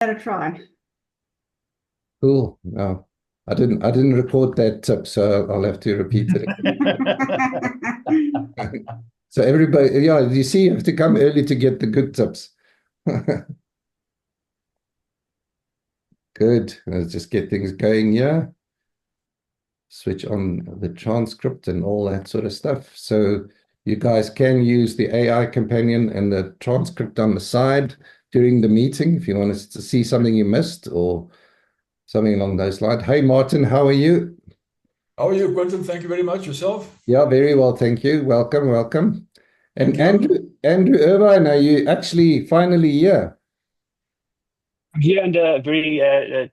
Gotta try. Cool. No, I didn't record that tip, so I'll have to repeat it. So everybody, yeah, you see, you have to come early to get the good tips. Good. Let's just get things going here. Switch on the transcript and all that sort of stuff. So you guys can use the AI companion and the transcript on the side during the meeting if you want us to see something you missed or something along those lines. Hey, Martin, how are you? How are you, Quentin? Thank you very much. Yourself? Yeah, very well, thank you. Welcome, welcome. Thank And you. Andrew Irvine, are you actually finally here? I'm here under very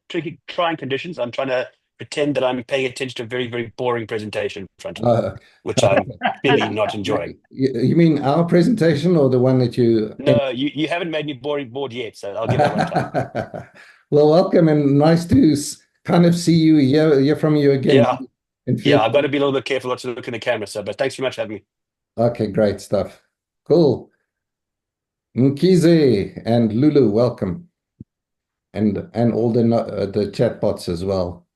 tricky, trying conditions. I'm trying to pretend that I'm paying attention to a very, very boring presentation in front of me, Uh, which I'm clearly not enjoying. you mean our presentation or the one that you... No, you haven't made me bored yet, so I'll give it one try. Well, welcome and nice to kind of see you, hear from you again. Yeah, And yeah, feel I've got to be a little bit careful not to look in the camera. So, but thanks very much for having me. okay, great stuff. Cool. Mkize and Lulu, welcome. And all the chatbots as well.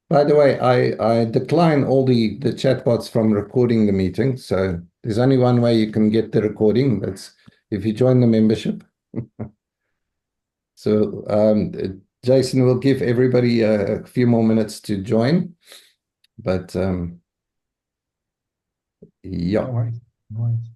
By the way, I decline all the chatbots from recording the meeting. So there's only one way you can get the recording. That's if you join the membership. So Jason will give everybody a few more minutes to join. But yeah. No worries. No worries.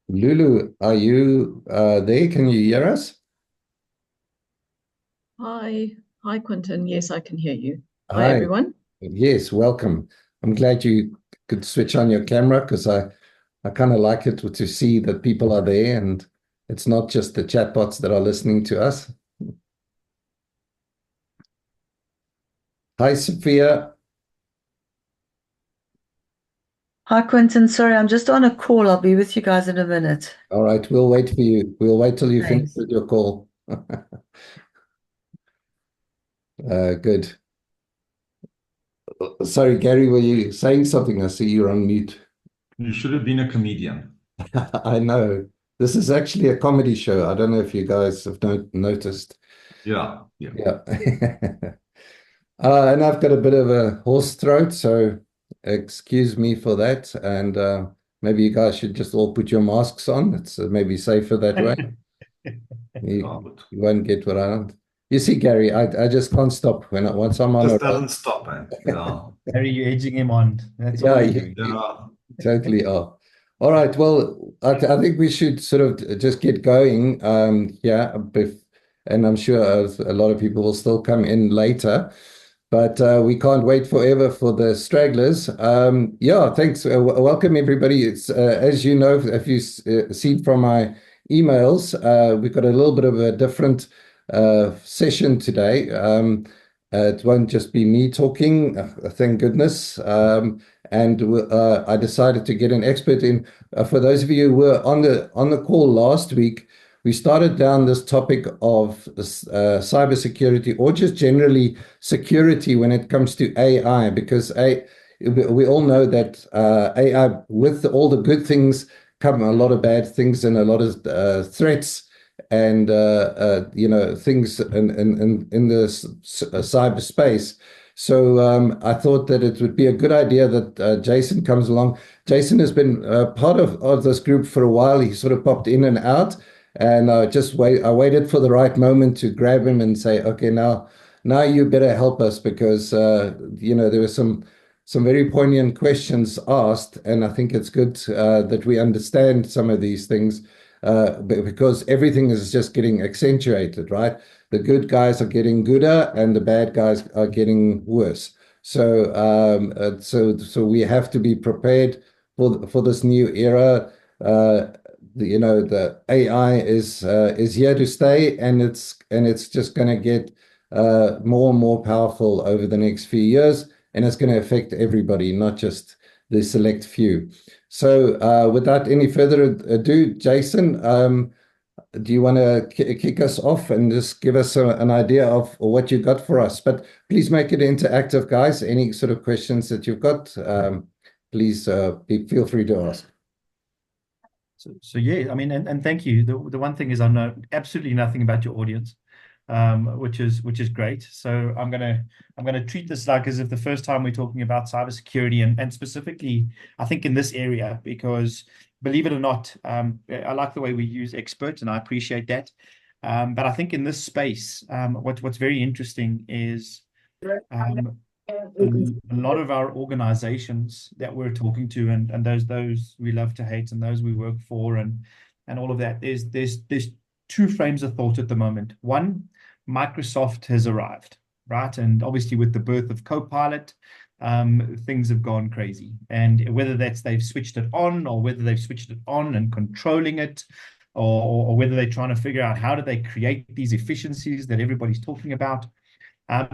Lulu, are you there? Can you hear us? Hi, Quentin. Yes, I can hear you. Hi, Hi. everyone. Yes, welcome. I'm glad you could switch on your camera because I kind of like it to see that people are there and it's not just the chatbots that are listening to us. Hi, Sophia. Hi, Quentin. Sorry, I'm just on a call. I'll be with you guys in a minute. All right, we'll wait for you. We'll wait till you finish Thanks. with your call. Good. Sorry, Gary, were you saying something? I see you're on mute. You should have been a comedian. I know. This is actually a comedy show. I don't know if you guys have noticed. Yeah. Yeah. And I've got a bit of a hoarse throat, so excuse me for that. And maybe you guys should just all put your masks on. It's maybe safer that way. You won't get what I want. You see, Gary, I just can't stop once I'm on a Just roll. doesn't stop, man. Yeah. Harry, you're edging him on. That's Yeah, all you, you're doing. you Yeah. totally are. All right. Well, I think we should sort of just get going. Yeah, and I'm sure a lot of people will still come in later. But we can't wait forever for the stragglers. Yeah, thanks. Welcome, everybody. It's as you know, if you see from my emails, we've got a little bit of a different session today. It won't just be me talking, thank goodness. And I decided to get an expert in. For those of you who were on the call last week, we started down this topic of cybersecurity or just generally security when it comes to AI, because we all know that AI, with all the good things, come a lot of bad things and a lot of threats and things in the cyberspace. So I thought that it would be a good idea that Jason comes along. Jason has been part of this group for a while. He sort of popped in and out. And I waited for the right moment to grab him and say, okay, now you better help us because there were some very poignant questions asked, and I think it's good that we understand some of these things because everything is just getting accentuated, right? The good guys are getting gooder, and the bad guys are getting worse. So we have to be prepared for this new era. The AI is here to stay, and it's just going to get more and more powerful over the next few years, and it's going to affect everybody, not just the select few. So without any further ado, Jason, do you want to kick us off and just give us an idea of what you got for us? But please make it interactive, guys. Any sort of questions that you've got, please feel free to ask. So yeah, I mean, and thank you. The one thing is I know absolutely nothing about your audience, which is great. So I'm gonna treat this like as if the first time we're talking about cybersecurity and specifically, I think in this area, because believe it or not, I like the way we use experts and I appreciate that. But I think in this space, what's very interesting is a lot of our organizations that we're talking to and those we love to hate and those we work for and all of that, there's two frames of thought at the moment. One, Microsoft has arrived, right? And obviously with the birth of Copilot, things have gone crazy. And whether that's they've switched it on or whether they've switched it on and controlling it, or whether they're trying to figure out how do they create these efficiencies that everybody's talking about.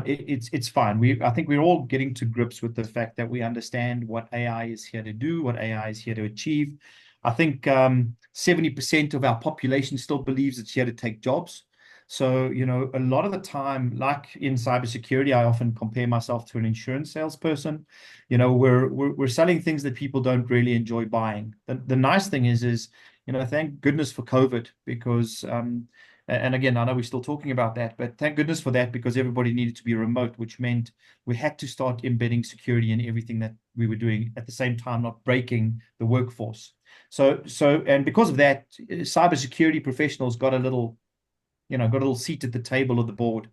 It's fine. I think we're all getting to grips with the fact that we understand what AI is here to do, what AI is here to achieve. I think 70% of our population still believes it's here to take jobs. So, you know, a lot of the time, like in cybersecurity, I often compare myself to an insurance salesperson. You know, we're selling things that people don't really enjoy buying. The nice thing is, you know, thank goodness for COVID, because and again, I know we're still talking about that, but thank goodness for that, because everybody needed to be remote, which meant we had to start embedding security in everything that we were doing at the same time, not breaking the workforce. And because of that, cybersecurity professionals got a little seat at the table of the board.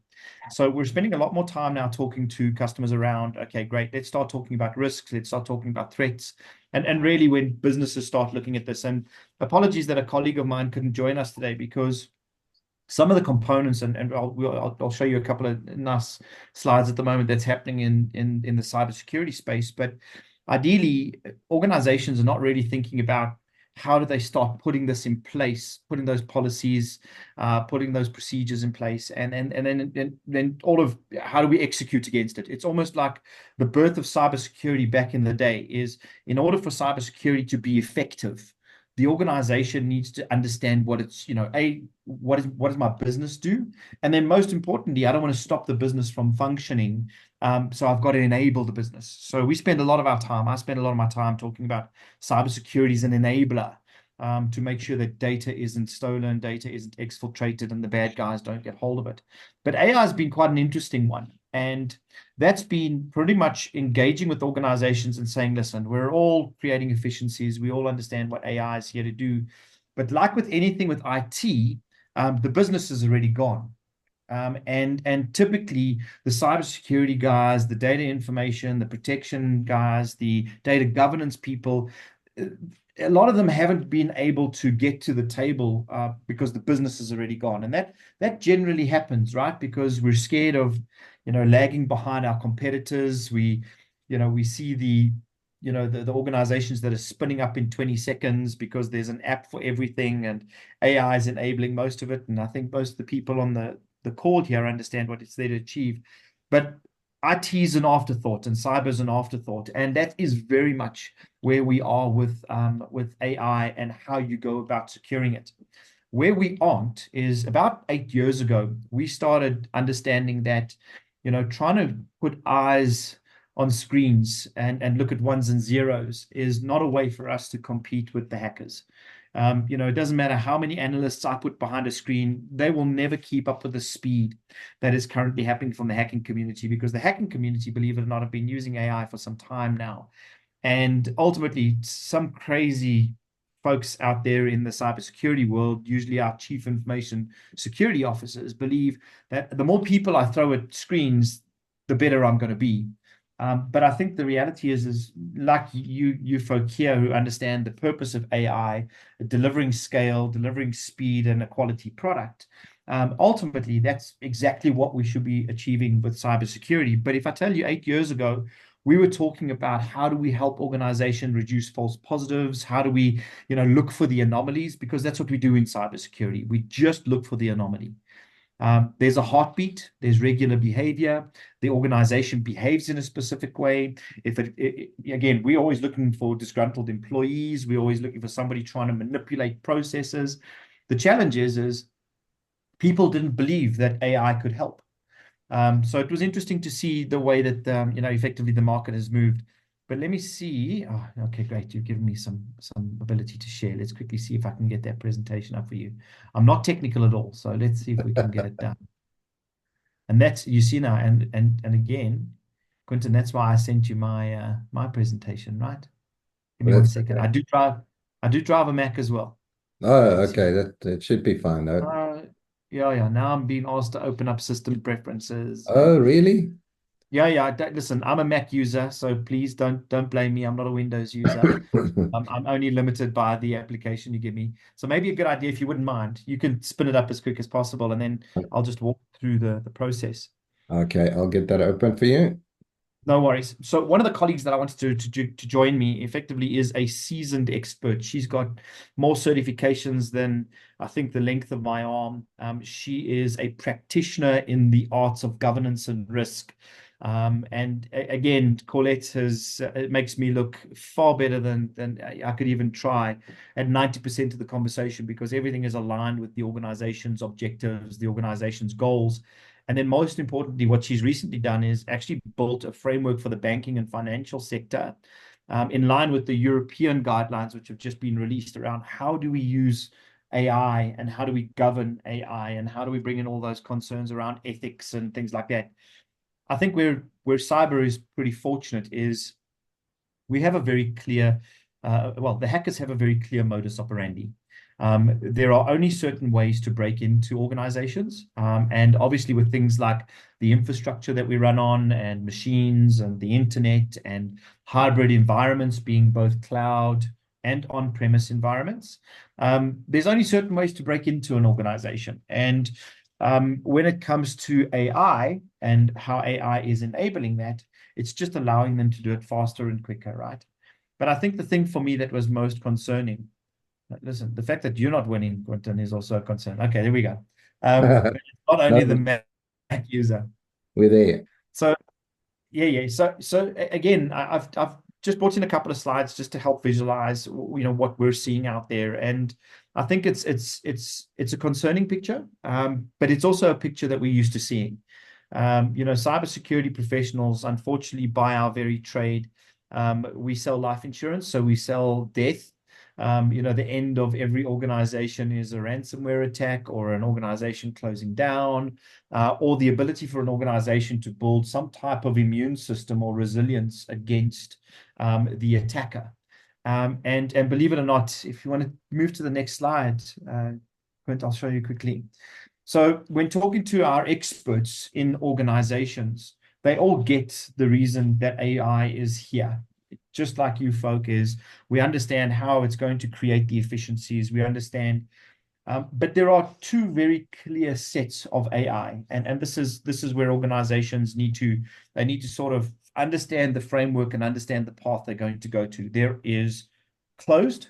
So we're spending a lot more time now talking to customers around, okay, great, let's start talking about risks, let's start talking about threats. And really when businesses start looking at this, and apologies that a colleague of mine couldn't join us today, because some of the components, and I'll show you a couple of nice slides at the moment that's happening in the cybersecurity space. But ideally, organizations are not really thinking about how do they start putting this in place, putting those policies, putting those procedures in place, and then all of how do we execute against it. It's almost like the birth of cybersecurity back in the day is, in order for cybersecurity to be effective, the organization needs to understand what it's, what does my business do? And then most importantly, I don't want to stop the business from functioning. So I've got to enable the business. So I spend a lot of my time talking about cybersecurity as an enabler, to make sure that data isn't stolen, data isn't exfiltrated, and the bad guys don't get hold of it. But AI has been quite an interesting one. And that's been pretty much engaging with organizations and saying, listen, we're all creating efficiencies. We all understand what AI is here to do. But like with anything with IT, the business is already gone. And typically the cybersecurity guys, the data information, the protection guys, the data governance people, a lot of them haven't been able to get to the table because the business is already gone. And that generally happens, right? Because we're scared of, lagging behind our competitors. We see the organizations that are spinning up in 20 seconds because there's an app for everything and AI is enabling most of it. And I think most of the people on the call here understand what it's there to achieve. But IT is an afterthought and cyber is an afterthought. And that is very much where we are with AI and how you go about securing it. Where we aren't is about 8 years ago, we started understanding that, trying to put eyes on screens and look at ones and zeros is not a way for us to compete with the hackers. It doesn't matter how many analysts I put behind a screen, they will never keep up with the speed that is currently happening from the hacking community, because the hacking community, believe it or not, have been using AI for some time now. And ultimately, some crazy folks out there in the cybersecurity world, usually our chief information security officers, believe that the more people I throw at screens, the better I'm going to be. But I think the reality is like you folk here who understand the purpose of AI, delivering scale, delivering speed, and a quality product. Ultimately, that's exactly what we should be achieving with cybersecurity. But if I tell you 8 years ago, we were talking about how do we help organizations reduce false positives? How do we, look for the anomalies? Because that's what we do in cybersecurity. We just look for the anomaly. There's a heartbeat, there's regular behavior, the organization behaves in a specific way. Again, we're always looking for disgruntled employees, we're always looking for somebody trying to manipulate processes. The challenge is people didn't believe that AI could help. So it was interesting to see the way that effectively the market has moved. But let me see. Oh, okay, great. You've given me some ability to share. Let's quickly see if I can get that presentation up for you. I'm not technical at all, so let's see if we can get it done. And that's, you see now, and again, Quentin, that's why I sent you my my presentation, right? Give me Well, 1 that's second. okay. I do drive a Mac as well. Oh, Let's see. okay. That should be fine though. Yeah. Now I'm being asked to open up system preferences. Oh, really? Yeah. Listen, I'm a Mac user, so please don't blame me. I'm not a Windows user. I'm only limited by the application you give me. So maybe a good idea, if you wouldn't mind, you can spin it up as quick as possible, and then I'll just walk through the process. Okay, I'll get that open for you. No worries. So one of the colleagues that I wanted to join me effectively is a seasoned expert. She's got more certifications than I think the length of my arm. She is a practitioner in the arts of governance and risk. Again, Colette it makes me look far better than I could even try at 90% of the conversation, because everything is aligned with the organization's objectives, the organization's goals. And then most importantly, what she's recently done is actually built a framework for the banking and financial sector in line with the European guidelines, which have just been released around how do we use AI and how do we govern AI and how do we bring in all those concerns around ethics and things like that. I think where cyber is pretty fortunate is we have a very clear, the hackers have a very clear modus operandi. There are only certain ways to break into organizations. And obviously with things like the infrastructure that we run on and machines and the internet and hybrid environments being both cloud and on-premise environments, there's only certain ways to break into an organization. And when it comes to AI and how AI is enabling that, it's just allowing them to do it faster and quicker, right? But I think the thing for me that was most concerning, listen, the fact that you're not winning, Quentin, is also a concern. Okay, there we go. But it's not only the Mac user. We're there. So yeah. So again, I've just brought in a couple of slides just to help visualize, what we're seeing out there, and I think it's a concerning picture, but it's also a picture that we're used to seeing. Cybersecurity professionals, unfortunately, by our very trade, we sell life insurance, so we sell death. The end of every organization is a ransomware attack or an organization closing down, or the ability for an organization to build some type of immune system or resilience against the attacker. And believe it or not, if you want to move to the next slide, Quint, I'll show you quickly. So when talking to our experts in organizations, they all get the reason that AI is here. Just like you folk is, we understand how it's going to create the efficiencies. We understand, but there are two very clear sets of AI, and this is where organizations need to sort of understand the framework and understand the path they're going to go to. There is closed,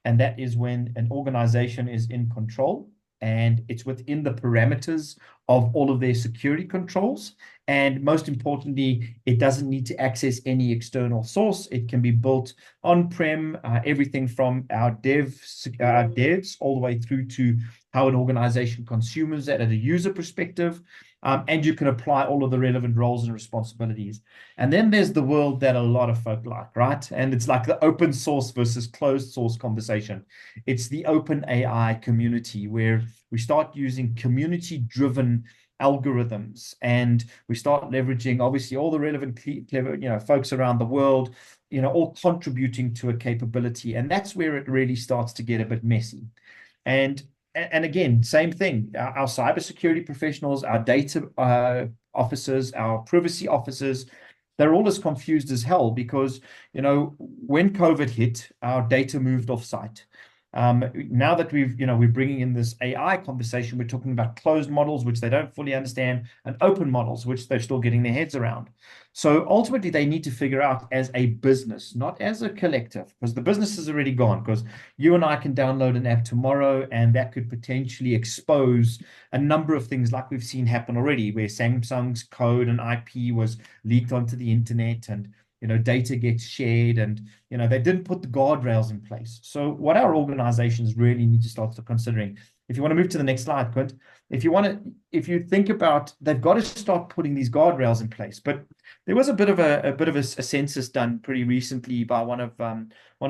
and that is when an organization is in control and it's within the parameters of all of their security controls. And most importantly, it doesn't need to access any external source. It can be built on-prem, everything from our devs all the way through to how an organization consumes that at a user perspective. And you can apply all of the relevant roles and responsibilities. And then there's the world that a lot of folk like, right? And it's like the open source versus closed source conversation. It's the open AI community where we start using community-driven algorithms, and we start leveraging obviously all the relevant clever folks around the world, all contributing to a capability, and that's where it really starts to get a bit messy. And again, same thing. Our cybersecurity professionals, our data officers, our privacy officers, they're all as confused as hell because when COVID hit, our data moved off site. Now that we're bringing in this AI conversation, we're talking about closed models, which they don't fully understand, and open models, which they're still getting their heads around. So ultimately, they need to figure out as a business, not as a collective, because the business is already gone. Because you and I can download an app tomorrow, and that could potentially expose a number of things like we've seen happen already, where Samsung's code and IP was leaked onto the internet, and data gets shared, and they didn't put the guardrails in place. So what our organizations really need to start considering, if you want to move to the next slide, Quint, if you think about, they've got to start putting these guardrails in place. But there was a bit of a census done pretty recently by one of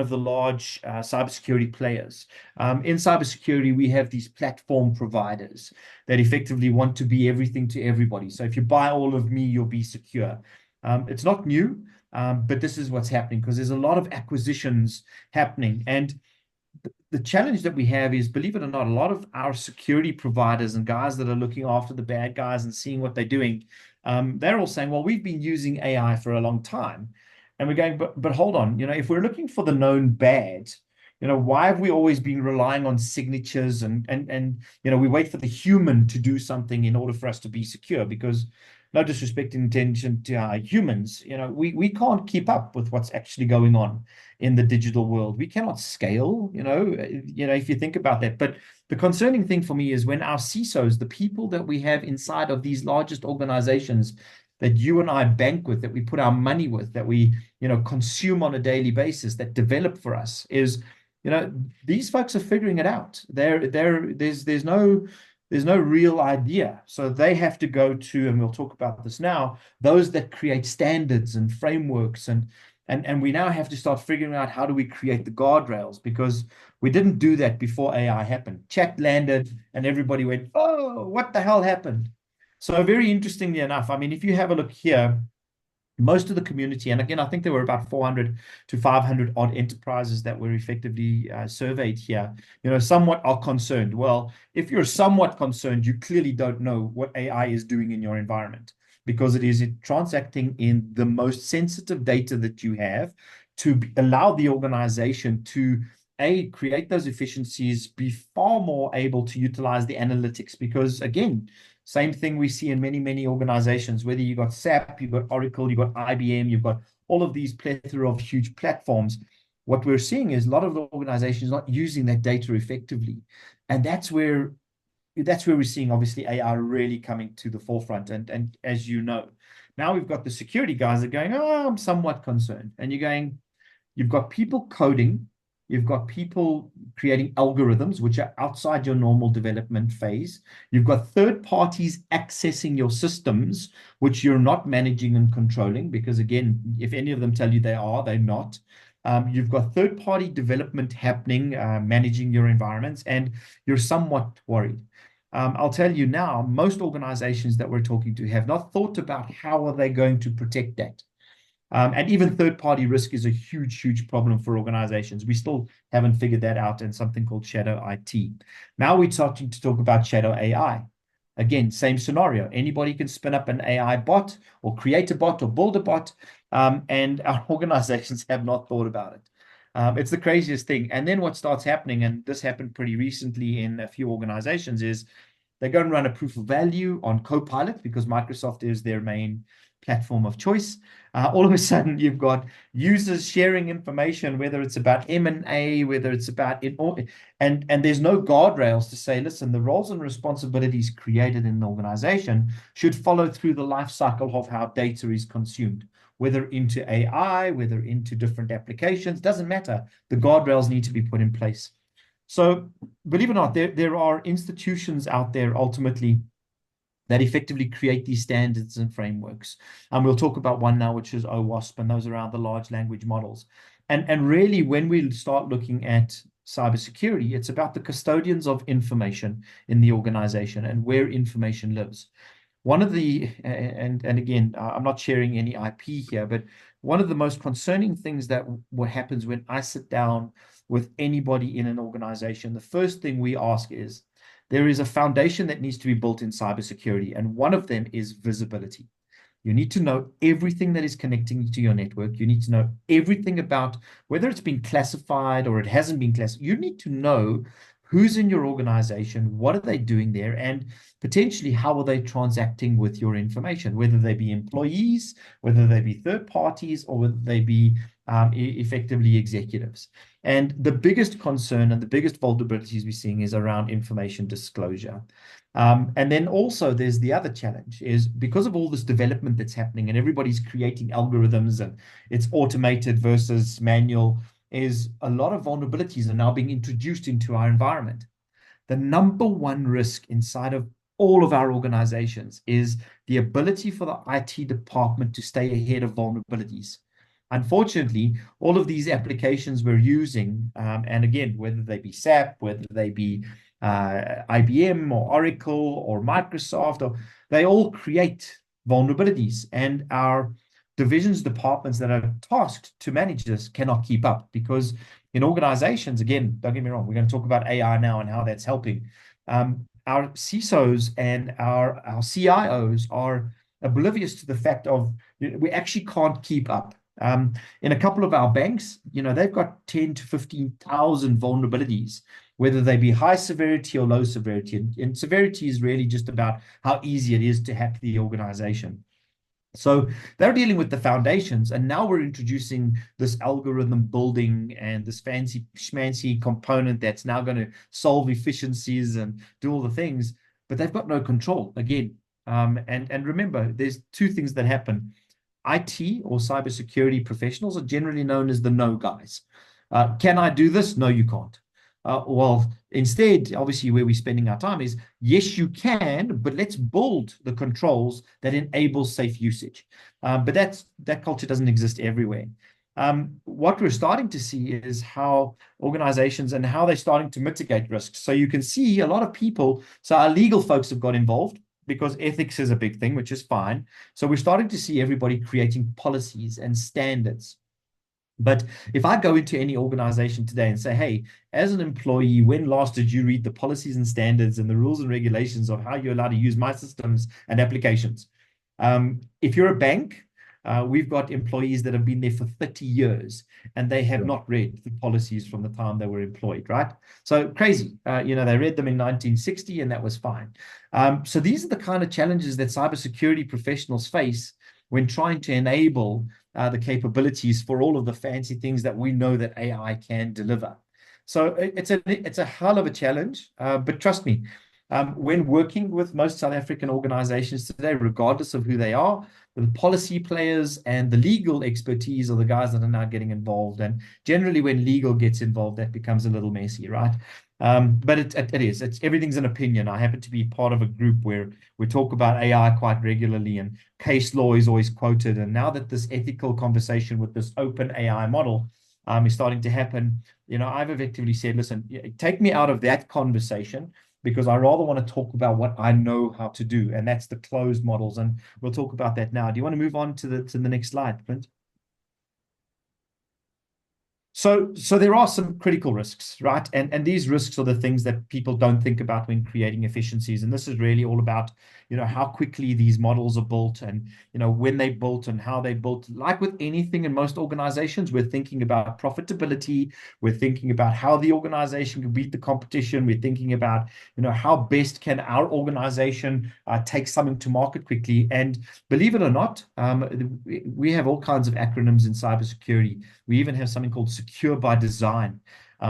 the large cybersecurity players. In cybersecurity, we have these platform providers that effectively want to be everything to everybody. So if you buy all of me, you'll be secure. It's not new, but this is what's happening because there's a lot of acquisitions happening. And the challenge that we have is, believe it or not, a lot of our security providers and guys that are looking after the bad guys and seeing what they're doing, they're all saying, well, we've been using AI for a long time. And we're going, but hold on, if we're looking for the known bad, why have we always been relying on signatures and we wait for the human to do something in order for us to be secure? Because no disrespect and intention to our humans, we can't keep up with what's actually going on in the digital world. We cannot scale, if you think about that. But the concerning thing for me is when our CISOs, the people that we have inside of these largest organizations that you and I bank with, that we put our money with, that we, consume on a daily basis, that develop for us, is, these folks are figuring it out. There's no real idea. So they have to go to, and we'll talk about this now, those that create standards and frameworks, and we now have to start figuring out how do we create the guardrails, because we didn't do that before AI happened. Chat landed and everybody went, oh, what the hell happened? So very interestingly enough, I mean, if you have a look here, most of the community, and again, I think there were about 400 to 500 odd enterprises that were effectively surveyed here, somewhat are concerned. Well, if you're somewhat concerned, you clearly don't know what AI is doing in your environment, because it is transacting in the most sensitive data that you have to allow the organization to create those efficiencies, be far more able to utilize the analytics. Because again, same thing we see in many, many organizations, whether you got SAP, you've got Oracle, you've got IBM, you've got all of these plethora of huge platforms. What we're seeing is a lot of the organizations not using that data effectively. And that's where we're seeing, obviously, AI really coming to the forefront. And as you know, now we've got the security guys that are going, oh, I'm somewhat concerned. And you're going, you've got people coding, you've got people creating algorithms, which are outside your normal development phase. You've got third parties accessing your systems, which you're not managing and controlling, because again, if any of them tell you they are, they're not. You've got third-party development happening, managing your environments, and you're somewhat worried. I'll tell you now, most organizations that we're talking to have not thought about how are they going to protect that. And even third-party risk is a huge, huge problem for organizations. We still haven't figured that out in something called shadow IT. Now we're starting to talk about shadow AI. Again, same scenario. Anybody can spin up an AI bot or create a bot or build a bot, and our organizations have not thought about it. It's the craziest thing. And then what starts happening, and this happened pretty recently in a few organizations, is they go and run a proof of value on Copilot because Microsoft is their main platform of choice. All of a sudden, you've got users sharing information, whether it's about M&A, whether it's about it, and there's no guardrails to say, listen, the roles and responsibilities created in the organization should follow through the life cycle of how data is consumed, whether into AI, whether into different applications, doesn't matter. The guardrails need to be put in place. So believe it or not, there are institutions out there ultimately that effectively create these standards and frameworks. And we'll talk about one now, which is OWASP, and those around the large language models. And really, when we start looking at cybersecurity, it's about the custodians of information in the organization and where information lives. One of the, and again, I'm not sharing any IP here, but one of the most concerning things that what happens when I sit down with anybody in an organization, the first thing we ask is, there is a foundation that needs to be built in cybersecurity, and one of them is visibility. You need to know everything that is connecting to your network. You need to know everything about whether it's been classified or it hasn't been classified. You need to know who's in your organization, what are they doing there, and potentially how are they transacting with your information, whether they be employees, whether they be third parties, or whether they be effectively executives. And the biggest concern and the biggest vulnerabilities we're seeing is around information disclosure. And then also there's the other challenge is because of all this development that's happening and everybody's creating algorithms and it's automated versus manual, is a lot of vulnerabilities are now being introduced into our environment. The number one risk inside of all of our organizations is the ability for the IT department to stay ahead of vulnerabilities. Unfortunately, all of these applications we're using, and again, whether they be SAP, whether they be IBM or Oracle or Microsoft, or they all create vulnerabilities, and our divisions, departments that are tasked to manage this cannot keep up because in organizations, again, don't get me wrong, we're going to talk about AI now and how that's helping. Our CISOs and our CIOs are oblivious to the fact of we actually can't keep up. In a couple of our banks, they've got 10 to 15,000 vulnerabilities, whether they be high severity or low severity. And severity is really just about how easy it is to hack the organization. So they're dealing with the foundations, and now we're introducing this algorithm building and this fancy schmancy component that's now going to solve efficiencies and do all the things, but they've got no control again. And remember, there's two things that happen. IT or cybersecurity professionals are generally known as the no guys. Can I do this? No, you can't. Well, instead, obviously, where we're spending our time is, yes, you can, but let's build the controls that enable safe usage. But that culture doesn't exist everywhere. What we're starting to see is how organizations and how they're starting to mitigate risks. So you can see a lot of people, so our legal folks have got involved because ethics is a big thing, which is fine. So we're starting to see everybody creating policies and standards. But if I go into any organization today and say, hey, as an employee, when last did you read the policies and standards and the rules and regulations of how you're allowed to use my systems and applications? If you're a bank, we've got employees that have been there for 30 years and they have not read the policies from the time they were employed, right? So crazy. They read them in 1960 and that was fine. So these are the kind of challenges that cybersecurity professionals face when trying to enable the capabilities for all of the fancy things that we know that AI can deliver. So it's a hell of a challenge, but trust me, when working with most South African organizations today, regardless of who they are, the policy players and the legal expertise are the guys that are now getting involved. And generally when legal gets involved, that becomes a little messy, right? But it's everything's an opinion. I happen to be part of a group where we talk about AI quite regularly, and case law is always quoted. And now that this ethical conversation with this open AI model is starting to happen, I've effectively said, listen, take me out of that conversation because I rather want to talk about what I know how to do, and that's the closed models. And we'll talk about that now. Do you want to move on to the next slide, Clint? So there are some critical risks, right? And these risks are the things that people don't think about when creating efficiencies. And this is really all about, how quickly these models are built and, when they built and how they built. Like with anything in most organizations, we're thinking about profitability. We're thinking about how the organization can beat the competition. We're thinking about, how best can our organization take something to market quickly. And believe it or not, we have all kinds of acronyms in cybersecurity. We even have something called secure by design.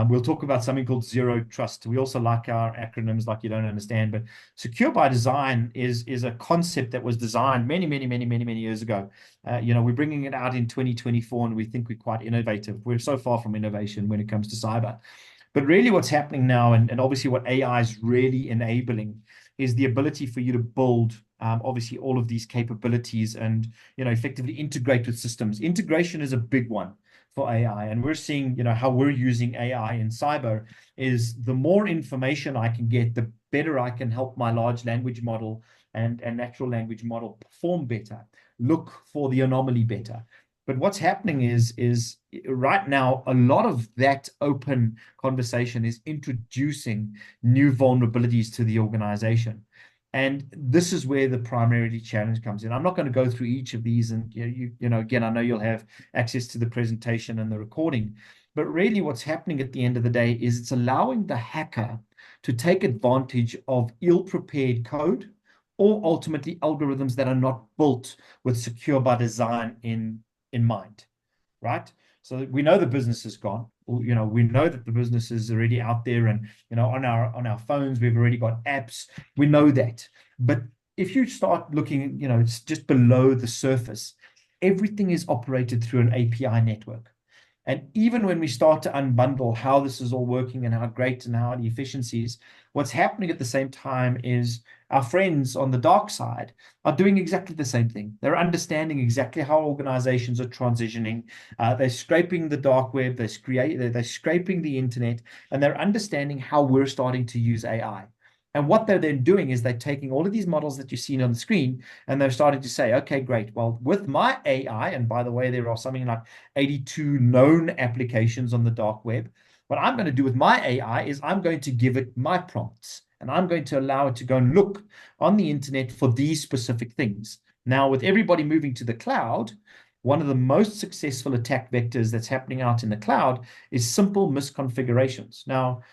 We'll talk about something called zero trust. We also like our acronyms like you don't understand, but secure by design is a concept that was designed many years ago. We're bringing it out in 2024 and we think we're quite innovative. We're so far from innovation when it comes to cyber. But really what's happening now, and obviously what AI is really enabling, is the ability for you to build obviously all of these capabilities and effectively integrate with systems. Integration is a big one for AI, and we're seeing how we're using AI in cyber is the more information I can get, the better I can help my large language model and natural language model perform better, look for the anomaly better. But what's happening is right now, a lot of that open conversation is introducing new vulnerabilities to the organization. And this is where the primarily challenge comes in. I'm not going to go through each of these. And, again, I know you'll have access to the presentation and the recording. But really what's happening at the end of the day is it's allowing the hacker to take advantage of ill-prepared code or ultimately algorithms that are not built with secure by design in mind, right? So we know the business is gone. You know, we know that the business is already out there, and you know, on our phones, we've already got apps. We know that. But if you start looking, you know, it's just below the surface, everything is operated through an API network. And even when we start to unbundle how this is all working and how great and how the efficiencies, what's happening at the same time is our friends on the dark side are doing exactly the same thing. They're understanding exactly how organizations are transitioning. They're scraping the dark web, they're scraping the internet, and they're understanding how we're starting to use AI. And what they're then doing is they're taking all of these models that you've seen on the screen, and they're starting to say, okay, great. Well, with my AI, and by the way, there are something like 82 known applications on the dark web. What I'm going to do with my AI is I'm going to give it my prompts, and I'm going to allow it to go and look on the internet for these specific things. Now, with everybody moving to the cloud, one of the most successful attack vectors that's happening out in the cloud is simple misconfigurations. Now,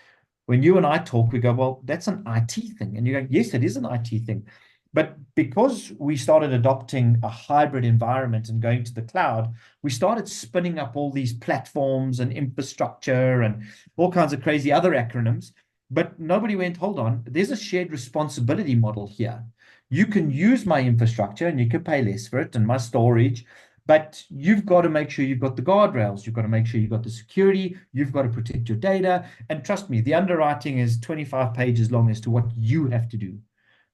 when you and I talk, we go, well, that's an IT thing. And you go, yes, it is an IT thing. But because we started adopting a hybrid environment and going to the cloud, we started spinning up all these platforms and infrastructure and all kinds of crazy other acronyms. But nobody went, hold on, there's a shared responsibility model here. You can use my infrastructure and you can pay less for it and my storage, but you've got to make sure you've got the guardrails. You've got to make sure you've got the security. You've got to protect your data. And trust me, the underwriting is 25 pages long as to what you have to do.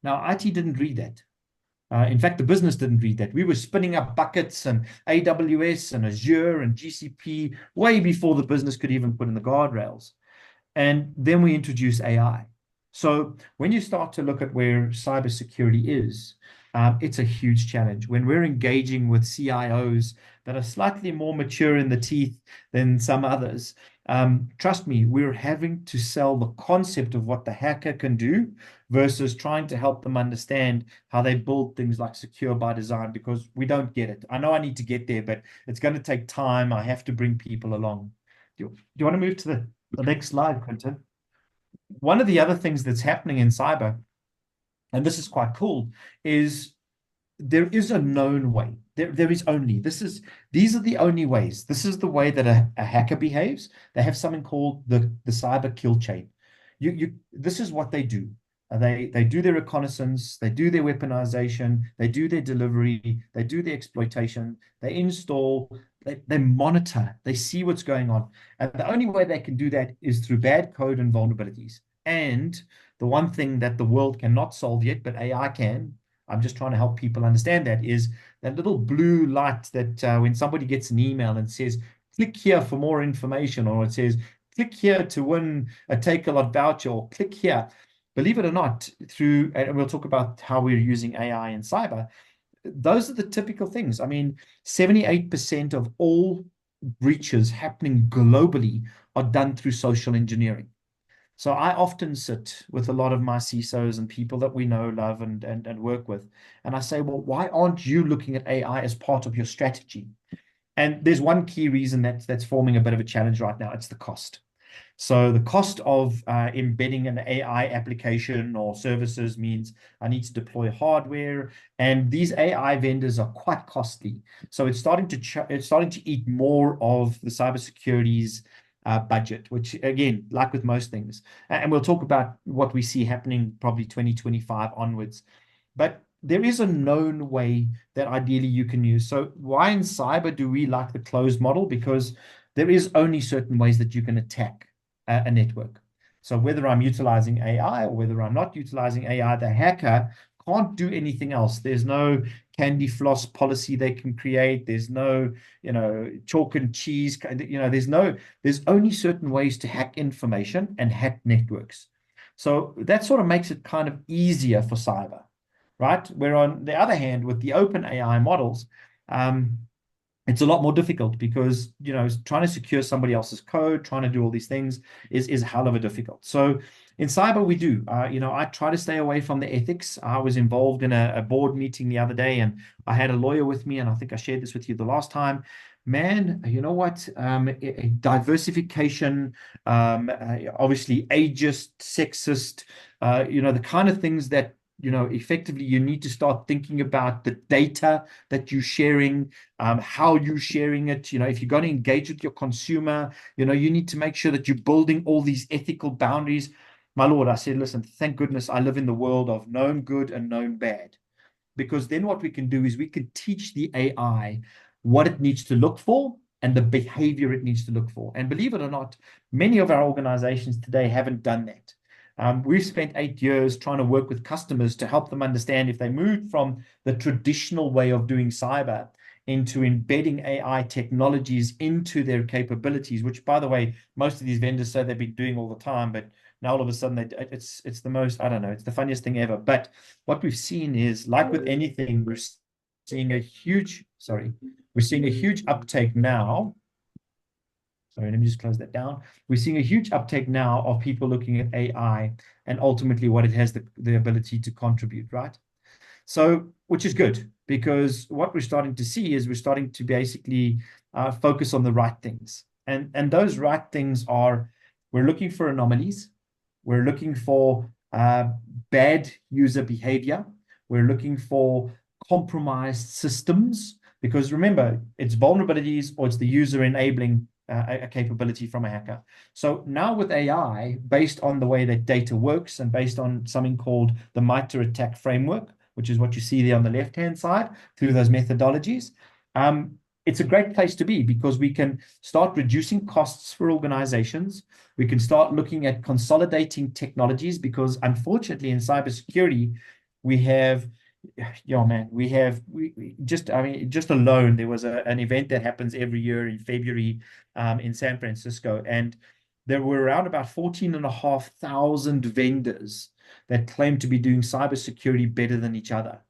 Now, IT didn't read that. In fact, the business didn't read that. We were spinning up buckets and AWS and Azure and GCP way before the business could even put in the guardrails. And then we introduce AI. So when you start to look at where cybersecurity is, it's a huge challenge. When we're engaging with CIOs that are slightly more mature in the teeth than some others, trust me, we're having to sell the concept of what the hacker can do versus trying to help them understand how they build things like secure by design, because we don't get it. I know I need to get there, but it's going to take time. I have to bring people along. Do you want to move to the next slide, Quentin? One of the other things that's happening in cyber, and this is quite cool, is there is a known way. There is only, these are the only ways. This is the way that a hacker behaves. They have something called the cyber kill chain. This is what they do. They do their reconnaissance, they do their weaponization, they do their delivery, they do their exploitation, they install, they monitor, they see what's going on. And the only way they can do that is through bad code and vulnerabilities. And the one thing that the world cannot solve yet, but AI can, I'm just trying to help people understand that, is that little blue light that when somebody gets an email and says, click here for more information, or it says, click here to win a Take-A-Lot voucher, or click here. Believe it or not, and we'll talk about how we're using AI in cyber, those are the typical things. I mean, 78% of all breaches happening globally are done through social engineering. So I often sit with a lot of my CISOs and people that we know, love, and work with. And I say, well, why aren't you looking at AI as part of your strategy? And there's one key reason that's forming a bit of a challenge right now. It's the cost. So the cost of embedding an AI application or services means I need to deploy hardware, and these AI vendors are quite costly. So it's starting to eat more of the cybersecurity's budget, which again, like with most things, and we'll talk about what we see happening probably 2025 onwards. But there is a known way that ideally you can use. So why in cyber do we like the closed model? Because there is only certain ways that you can attack a network. So whether I'm utilizing AI or whether I'm not utilizing AI, the hacker can't do anything else. There's no candy floss policy they can create. There's no, chalk and cheese. There's only certain ways to hack information and hack networks. So that sort of makes it kind of easier for cyber, right? Where on the other hand, with the open AI models, it's a lot more difficult because, trying to secure somebody else's code, trying to do all these things is a hell of a difficult. So in cyber, we do, I try to stay away from the ethics. I was involved in a board meeting the other day, and I had a lawyer with me, and I think I shared this with you the last time. Man, you know what? Diversification, obviously ageist, sexist, the kind of things that effectively you need to start thinking about the data that you're sharing, how you're sharing it. If you're going to engage with your consumer, you need to make sure that you're building all these ethical boundaries. My Lord, I said, listen, thank goodness I live in the world of known good and known bad. Because then what we can do is we can teach the AI what it needs to look for and the behavior it needs to look for. And believe it or not, many of our organizations today haven't done that. We've spent 8 years trying to work with customers to help them understand if they moved from the traditional way of doing cyber into embedding AI technologies into their capabilities, which, by the way, most of these vendors say they've been doing all the time, but now all of a sudden it's the most, I don't know, it's the funniest thing ever. But what we've seen is, like with anything, we're seeing a huge uptake now. Sorry, let me just close that down. We're seeing a huge uptake now of people looking at AI and ultimately what it has the ability to contribute, right? So, which is good, because what we're starting to see is we're starting to basically focus on the right things. And those right things are, we're looking for anomalies. We're looking for bad user behavior. We're looking for compromised systems, because remember, it's vulnerabilities or it's the user enabling a capability from a hacker. So now with AI, based on the way that data works and based on something called the MITRE ATT&CK framework, which is what you see there on the left-hand side through those methodologies, it's a great place to be, because we can start reducing costs for organizations. We can start looking at consolidating technologies, because unfortunately in cybersecurity, we have, just alone, there was an event that happens every year in February in San Francisco, and there were around about 14,500 vendors that claim to be doing cybersecurity better than each other.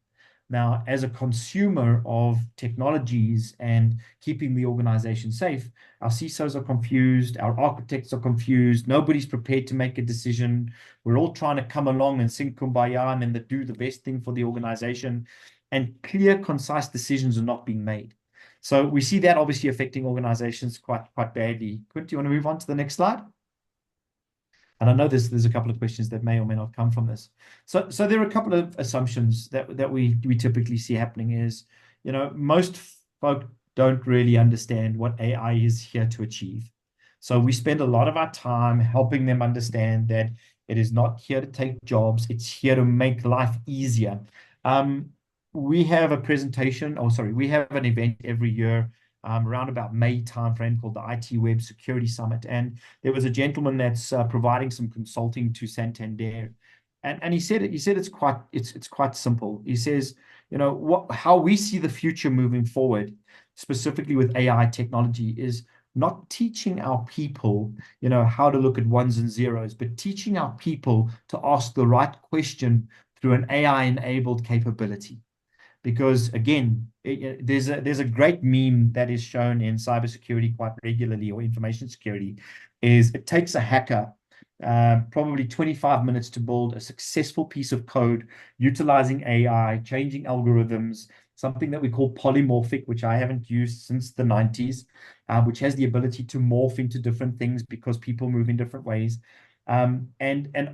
Now, as a consumer of technologies and keeping the organization safe, our CISOs are confused, our architects are confused, nobody's prepared to make a decision. We're all trying to come along and sing kumbaya and then do the best thing for the organization, and clear, concise decisions are not being made. So we see that obviously affecting organizations quite badly. Quint, do you want to move on to the next slide? And I know there's a couple of questions that may or may not come from this. So there are a couple of assumptions that we typically see happening is, most folk don't really understand what AI is here to achieve. So we spend a lot of our time helping them understand that it is not here to take jobs. It's here to make life easier. We have a presentation, we have an event every year around about May timeframe called the IT Web Security Summit. And there was a gentleman that's providing some consulting to Santander. And he said it's quite simple. He says, how we see the future moving forward, specifically with AI technology, is not teaching our people, how to look at ones and zeros, but teaching our people to ask the right question through an AI-enabled capability. Because again, there's a great meme that is shown in cybersecurity quite regularly, or information security, is it takes a hacker probably 25 minutes to build a successful piece of code utilizing AI, changing algorithms, something that we call polymorphic, which I haven't used since the 90s, which has the ability to morph into different things because people move in different ways. And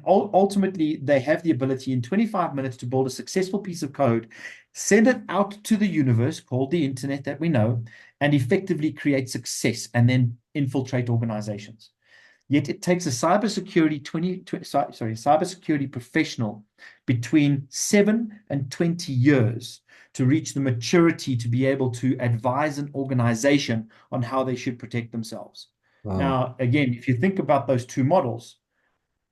ultimately, they have the ability in 25 minutes to build a successful piece of code, send it out to the universe called the internet that we know, and effectively create success and then infiltrate organizations. Yet it takes a cybersecurity professional between 7 and 20 years to reach the maturity to be able to advise an organization on how they should protect themselves. Wow. Now, again, if you think about those two models,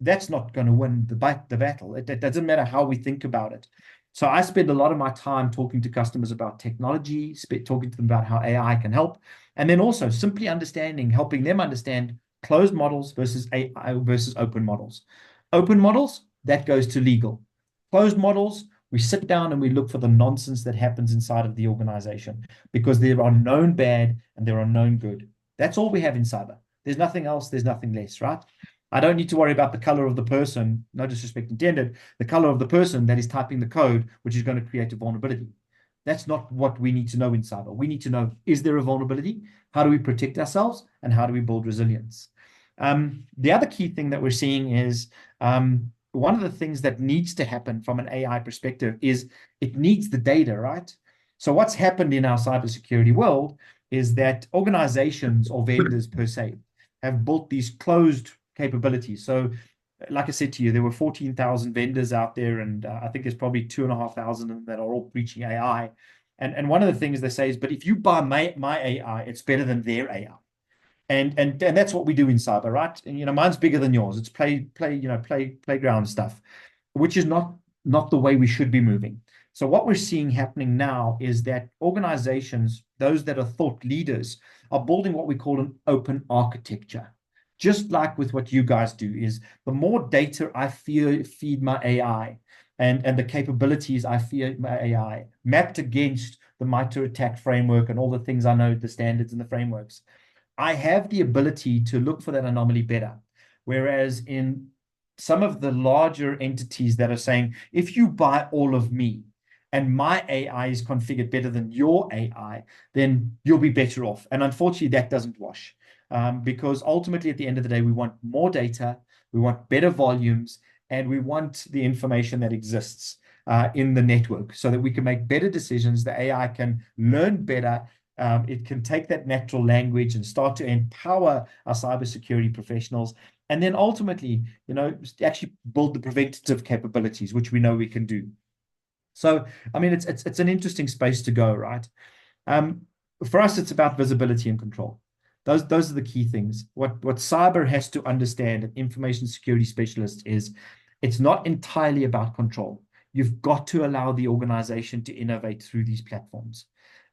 that's not going to win the battle. It doesn't matter how we think about it. So I spend a lot of my time talking to customers about technology, talking to them about how AI can help, and then also simply helping them understand closed models versus AI versus open models. Open models, that goes to legal. Closed models, we sit down and we look for the nonsense that happens inside of the organization, because there are known bad and there are known good. That's all we have in cyber. There's nothing else, there's nothing less, right? I don't need to worry about the color of the person, no disrespect intended, the color of the person that is typing the code, which is going to create a vulnerability. That's not what we need to know in cyber. We need to know, is there a vulnerability? How do we protect ourselves? And how do we build resilience? The other key thing that we're seeing is one of the things that needs to happen from an AI perspective is it needs the data, right? So what's happened in our cybersecurity world is that organizations or vendors per se have built these closed capabilities. So like I said to you, there were 14,000 vendors out there, and I think there's probably 2,500 that are all preaching AI. And one of the things they say is, but if you buy my AI, it's better than their AI. And that's what we do in cyber, right? And mine's bigger than yours. It's playground stuff, which is not the way we should be moving. So what we're seeing happening now is that organizations, those that are thought leaders, are building what we call an open architecture. Just like with what you guys do, is the more data I feed my AI and the capabilities I feed my AI mapped against the MITRE ATT&CK framework and all the things I know, the standards and the frameworks, I have the ability to look for that anomaly better. Whereas in some of the larger entities that are saying, if you buy all of me and my AI is configured better than your AI, then you'll be better off. And unfortunately, that doesn't wash. Because ultimately, at the end of the day, we want more data, we want better volumes, and we want the information that exists in the network so that we can make better decisions. The AI can learn better. It can take that natural language and start to empower our cybersecurity professionals. And then ultimately, actually build the preventative capabilities, which we know we can do. So, I mean, it's an interesting space to go, right? For us, it's about visibility and control. Those are the key things. What cyber has to understand, an information security specialist, is it's not entirely about control. You've got to allow the organization to innovate through these platforms.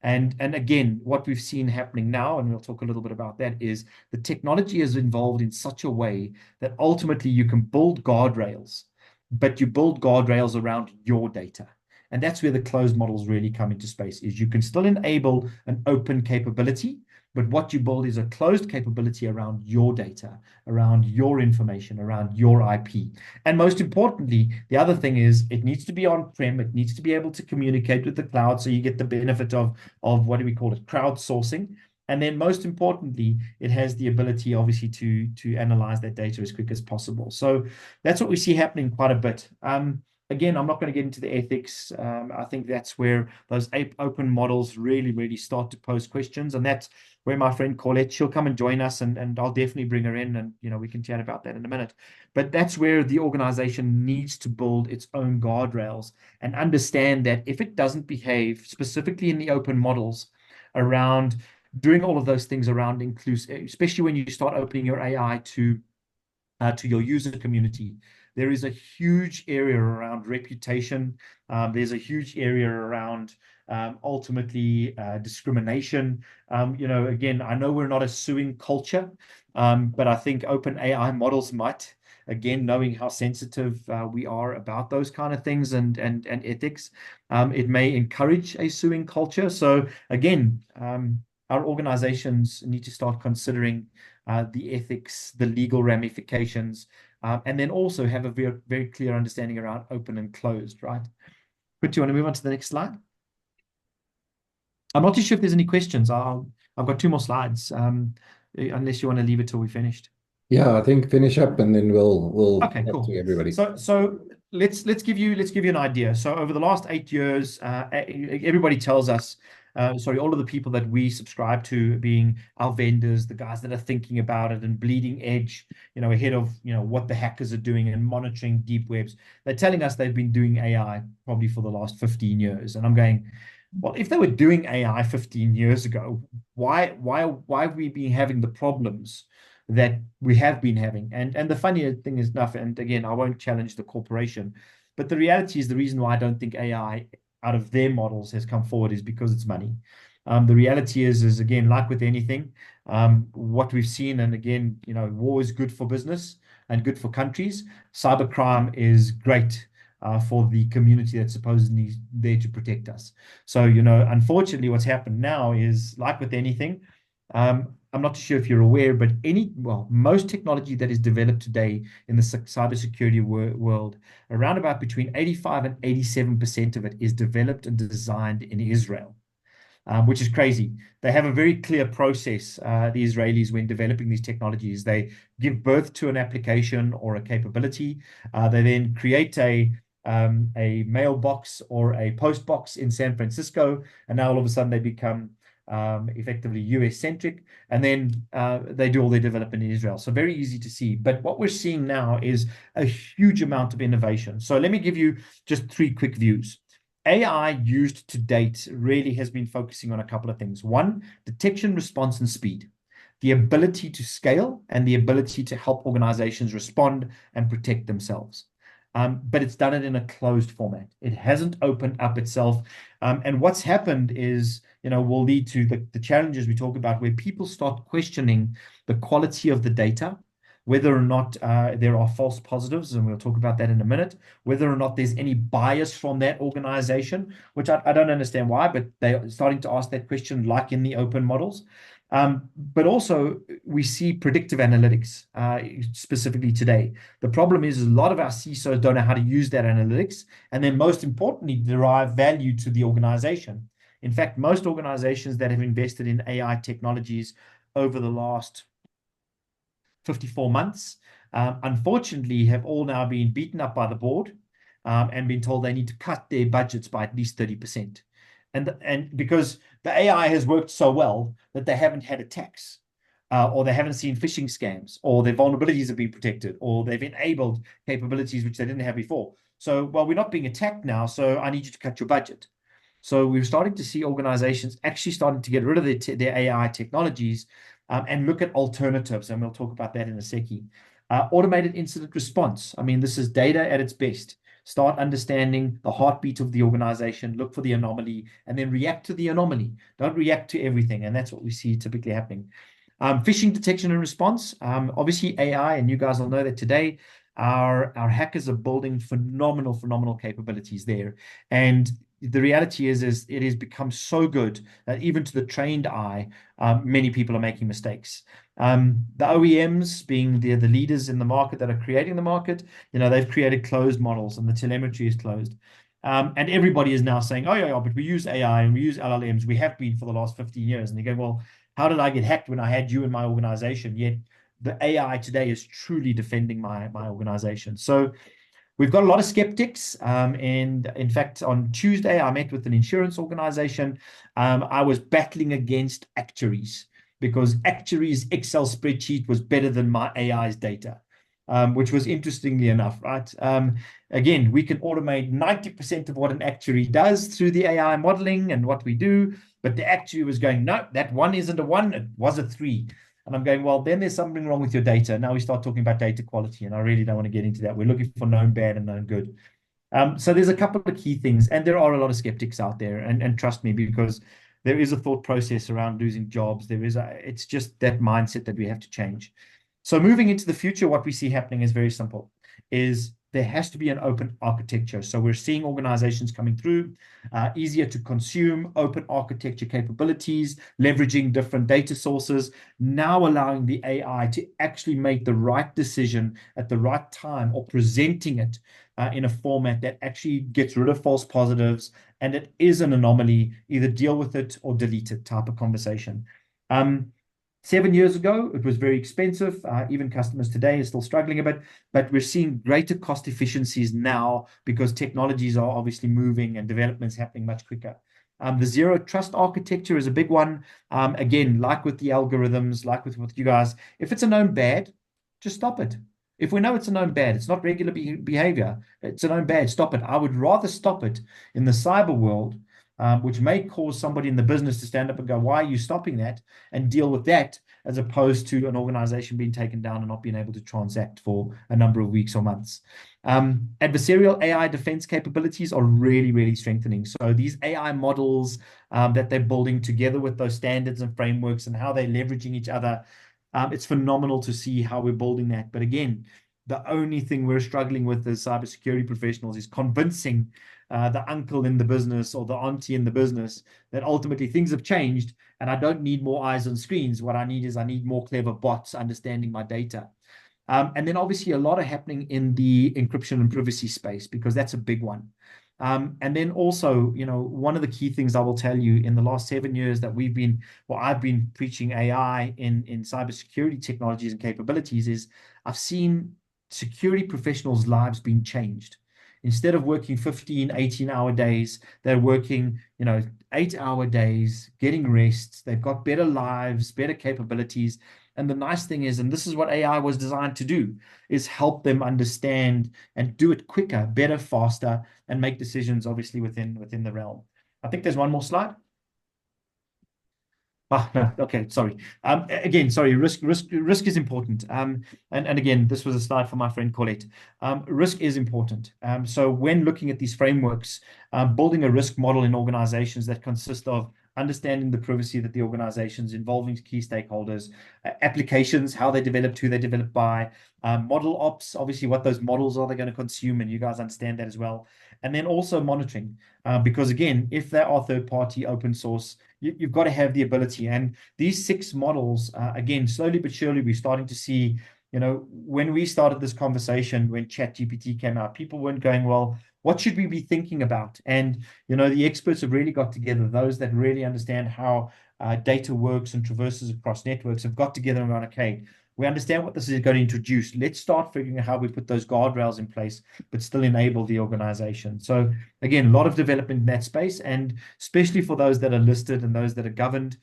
And again, what we've seen happening now, and we'll talk a little bit about that, is the technology is involved in such a way that ultimately you can build guardrails, but you build guardrails around your data. And that's where the closed models really come into space, is you can still enable an open capability, but what you build is a closed capability around your data, around your information, around your IP. And most importantly, the other thing is it needs to be on-prem. It needs to be able to communicate with the cloud, so you get the benefit of what do we call it, crowdsourcing. And then most importantly, it has the ability, obviously, to analyze that data as quick as possible. So that's what we see happening quite a bit. Again, I'm not going to get into the ethics. I think that's where those open models really, really start to pose questions. And that's where my friend Colette, she'll come and join us, and I'll definitely bring her in, and we can chat about that in a minute. But that's where the organization needs to build its own guardrails and understand that if it doesn't behave specifically in the open models around doing all of those things around inclusive, especially when you start opening your AI to your user community, there is a huge area around reputation. There's a huge area around ultimately discrimination. Again, I know we're not a suing culture, but I think open AI models might, again, knowing how sensitive we are about those kind of things and ethics, it may encourage a suing culture. So again, our organizations need to start considering the ethics, the legal ramifications, and then also have a very, very clear understanding around open and closed, right? But do you want to move on to the next slide? I'm not too sure if there's any questions. I've got 2 more slides, unless you want to leave it till we finished. Yeah, I think finish up and then we'll Okay, talk cool. to everybody. So let's give you an idea. So over the last 8 years, everybody tells us, all of the people that we subscribe to, being our vendors, the guys that are thinking about it and bleeding edge, ahead of what the hackers are doing and monitoring deep webs, they're telling us they've been doing AI probably for the last 15 years. And I'm going, well, if they were doing AI 15 years ago, why have we been having the problems that we have been having? And the funny thing is enough, and again, I won't challenge the corporation, but the reality is the reason why I don't think AI out of their models has come forward is because it's money. The reality is again, like with anything, what we've seen, and again, war is good for business and good for countries. Cybercrime is great for the community that's supposedly there to protect us. So, unfortunately, what's happened now is, like with anything, I'm not sure if you're aware, but most technology that is developed today in the cybersecurity world, around about between 85 and 87% of it is developed and designed in Israel. which is crazy. They have a very clear process, the Israelis, when developing these technologies. They give birth to an application or a capability. They then create a mailbox or a post box in San Francisco, and now all of a sudden they become effectively US centric, and then they do all their development in Israel. So very easy to see. But what we're seeing now is a huge amount of innovation. So let me give you just 3 quick views. AI used to date really has been focusing on a couple of things. One, detection, response, and speed. The ability to scale and the ability to help organizations respond and protect themselves. But it's done it in a closed format. It hasn't opened up itself. And what's happened is, will lead to the challenges we talk about, where people start questioning the quality of the data, whether or not there are false positives, and we'll talk about that in a minute, whether or not there's any bias from that organization, which I don't understand why, but they're starting to ask that question, like in the open models. But also, we see predictive analytics, specifically today. The problem is a lot of our CISOs don't know how to use that analytics, and then most importantly, derive value to the organization. In fact, most organizations that have invested in AI technologies over the last 54 months, unfortunately, have all now been beaten up by the board and been told they need to cut their budgets by at least 30%. And because the AI has worked so well that they haven't had attacks, or they haven't seen phishing scams, or their vulnerabilities have been protected, or they've enabled capabilities which they didn't have before. So, well, we're not being attacked now, so I need you to cut your budget. So we're starting to see organizations actually starting to get rid of their AI technologies and look at alternatives, and we'll talk about that in a second. Automated incident response. I mean, this is data at its best. Start understanding the heartbeat of the organization, look for the anomaly, and then react to the anomaly. Don't react to everything, and that's what we see typically happening. Phishing detection and response. Obviously, AI, and you guys will know that today, our hackers are building phenomenal capabilities there. And the reality is it has become so good that even to the trained eye, many people are making mistakes. The OEMs, being the leaders in the market that are creating the market, they've created closed models, and the telemetry is closed. And everybody is now saying, oh yeah, but we use AI and we use LLMs. We have been for the last 15 years. And they go, well, how did I get hacked when I had you in my organization? Yet the AI today is truly defending my organization. So we've got a lot of skeptics. And in fact, on Tuesday, I met with an insurance organization. I was battling against actuaries, because actuaries' Excel spreadsheet was better than my AI's data, which was interestingly enough, right? Again, we can automate 90% of what an actuary does through the AI modeling and what we do. But the actuary was going, no, that 1 isn't a 1, it was a 3. And I'm going, well, then there's something wrong with your data. Now we start talking about data quality, and I really don't want to get into that. We're looking for known bad and known good. So there's a couple of key things, and there are a lot of skeptics out there, and trust me, because there is a thought process around losing jobs. It's just that mindset that we have to change. So moving into the future, what we see happening is very simple, is there has to be an open architecture. So we're seeing organizations coming through, easier to consume, open architecture capabilities, leveraging different data sources, now allowing the AI to actually make the right decision at the right time, or presenting it in a format that actually gets rid of false positives, and it is an anomaly, either deal with it or delete it type of conversation. 7 years ago, it was very expensive. Even customers today are still struggling a bit, but we're seeing greater cost efficiencies now because technologies are obviously moving and developments happening much quicker. The zero trust architecture is a big one. Again, like with the algorithms, like with you guys, if it's a known bad, just stop it. If we know it's a known bad, it's not regular behavior, it's a known bad, stop it. I would rather stop it in the cyber world, which may cause somebody in the business to stand up and go, why are you stopping that? And deal with that, as opposed to an organization being taken down and not being able to transact for a number of weeks or months. Adversarial AI defense capabilities are really strengthening. So these AI models that they're building together with those standards and frameworks and how they're leveraging each other, it's phenomenal to see how we're building that. But again, the only thing we're struggling with as cybersecurity professionals is convincing the uncle in the business or the auntie in the business that ultimately things have changed and I don't need more eyes on screens. What I need more clever bots understanding my data. And then obviously a lot of happening in the encryption and privacy space, because that's a big one. And then also, one of the key things I will tell you in the last 7 years that I've been preaching AI in cybersecurity technologies and capabilities is I've seen security professionals' lives being changed. Instead of working 15, 18-hour days, they're working, 8-hour days, getting rest. They've got better lives, better capabilities. And the nice thing is, and this is what AI was designed to do, is help them understand and do it quicker, better, faster, and make decisions, obviously, within the realm. I think there's one more slide. No, okay, sorry. Again, sorry, risk is important. And again, this was a slide for my friend Colette. Risk is important. So when looking at these frameworks, building a risk model in organizations that consist of understanding the privacy that the organizations involving key stakeholders, applications, how they developed, who they developed by, model ops, obviously what those models are they're going to consume, and you guys understand that as well. And then also monitoring, because again, if they are third-party open source, you've got to have the ability. And these 6 models, again, slowly but surely, we're starting to see, when we started this conversation, when ChatGPT came out, people weren't going, well, what should we be thinking about? And, the experts have really got together, those that really understand how data works and traverses across networks have got together and gone, okay, we understand what this is going to introduce. Let's start figuring out how we put those guardrails in place, but still enable the organization. So again, a lot of development in that space, and especially for those that are listed and those that are governed,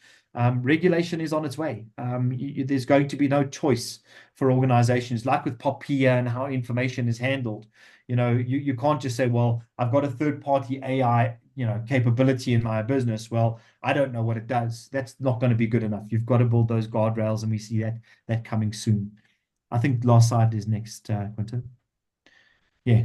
regulation is on its way. There's going to be no choice for organizations, like with POPIA and how information is handled. You can't just say, well, I've got a third-party AI capability in my business. Well, I don't know what it does. That's not going to be good enough. You've got to build those guardrails, and we see that coming soon. I think last slide is next, Quentin. Yeah.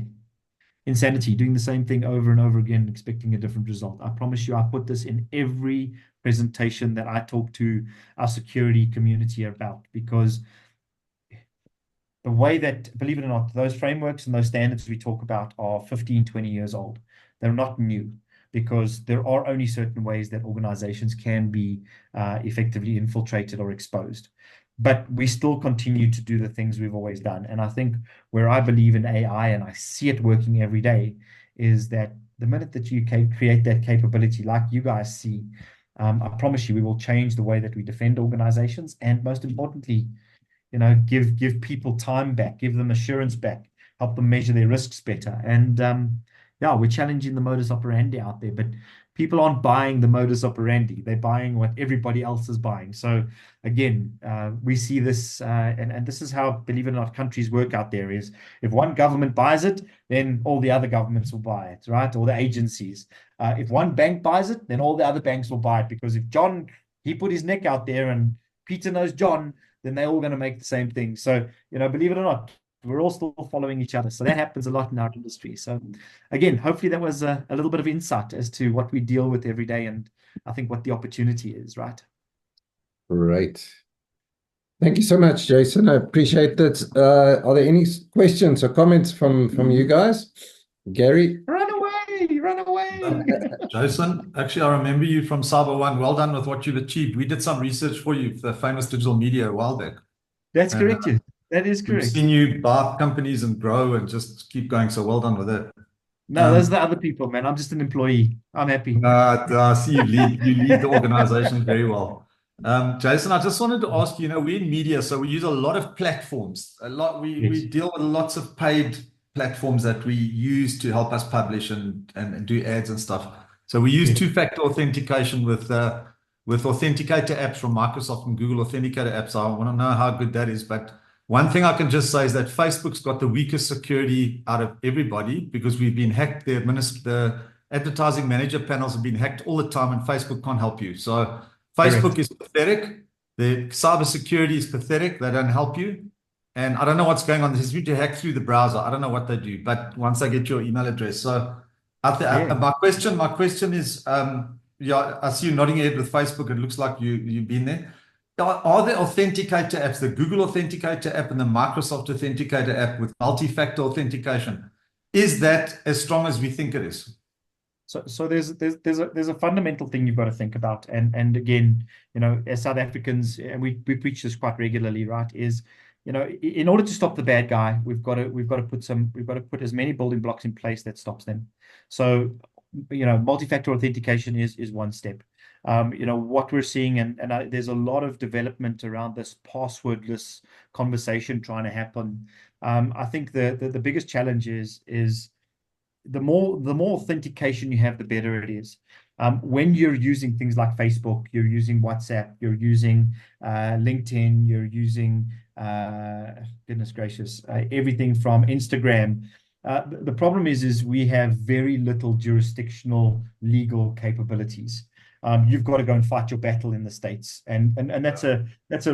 Insanity, doing the same thing over and over again, expecting a different result. I promise you, I put this in every presentation that I talk to our security community about, because the way that, believe it or not, those frameworks and those standards we talk about are 15, 20 years old. They're not new, because there are only certain ways that organizations can be effectively infiltrated or exposed. But we still continue to do the things we've always done. And I think where I believe in AI, and I see it working every day, is that the minute that you can create that capability, like you guys see, I promise you, we will change the way that we defend organizations. And most importantly, give people time back, give them assurance back, help them measure their risks better. And yeah, we're challenging the modus operandi out there, but people aren't buying the modus operandi. They're buying what everybody else is buying. So again, we see this, and this is how, believe it or not, countries work out there, is if one government buys it, then all the other governments will buy it, right? All the agencies. If one bank buys it, then all the other banks will buy it, because if John, he put his neck out there and Peter knows John, then they're all going to make the same thing. So, believe it or not, we're all still following each other. So that happens a lot in our industry. So again, hopefully that was a little bit of insight as to what we deal with every day, and I think what the opportunity is, right? Great. Thank you so much, Jason. I appreciate that. Are there any questions or comments from you guys? Gary? Run away, run away. Jason, actually, I remember you from Cyber One. Well done with what you've achieved. We did some research for you for the famous digital media a while back. That's correct. Yes. That is We've correct. seen you buy companies and grow and just keep going. So well done with that. No, those are the other people, man. I'm just an employee. I'm happy. I see you lead the organization very well. Jason, I just wanted to ask you, we're in media, so we use a lot of platforms. We deal with lots of paid platforms that we use to help us publish and do ads and stuff. So we use two-factor authentication with authenticator apps from Microsoft and Google Authenticator apps. I want to know how good that is. But one thing I can just say is that Facebook's got the weakest security out of everybody, because we've been hacked. The advertising manager panels have been hacked all the time, and Facebook can't help you. So Facebook is pathetic. The cybersecurity is pathetic. They don't help you. And I don't know what's going on. They seem to hack through the browser. I don't know what they do, but once they get your email address. So my question is, I see you nodding your head with Facebook. It looks like you've been there. Are the authenticator apps, the Google Authenticator app and the Microsoft Authenticator app with multi-factor authentication, is that as strong as we think it is? So there's a fundamental thing you've got to think about, and again, as South Africans, and we preach this quite regularly, right? Is in order to stop the bad guy, we've got to put as many building blocks in place that stops them. So, multi-factor authentication is one step. What we're seeing, and there's a lot of development around this passwordless conversation trying to happen. I think the biggest challenge is the more authentication you have, the better it is. When you're using things like Facebook, you're using WhatsApp, you're using LinkedIn, you're using goodness gracious, everything from Instagram. The problem is we have very little jurisdictional legal capabilities. You've got to go and fight your battle in the States, and that's a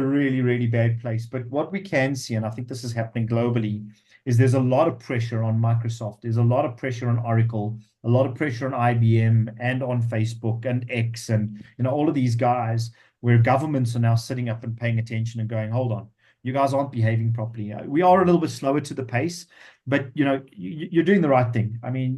really, really bad place. But what we can see, and I think this is happening globally, is there's a lot of pressure on Microsoft. There's a lot of pressure on Oracle, a lot of pressure on IBM and on Facebook and X, and all of these guys, where governments are now sitting up and paying attention and going, hold on, you guys aren't behaving properly. We are a little bit slower to the pace, but you're doing the right thing. I mean,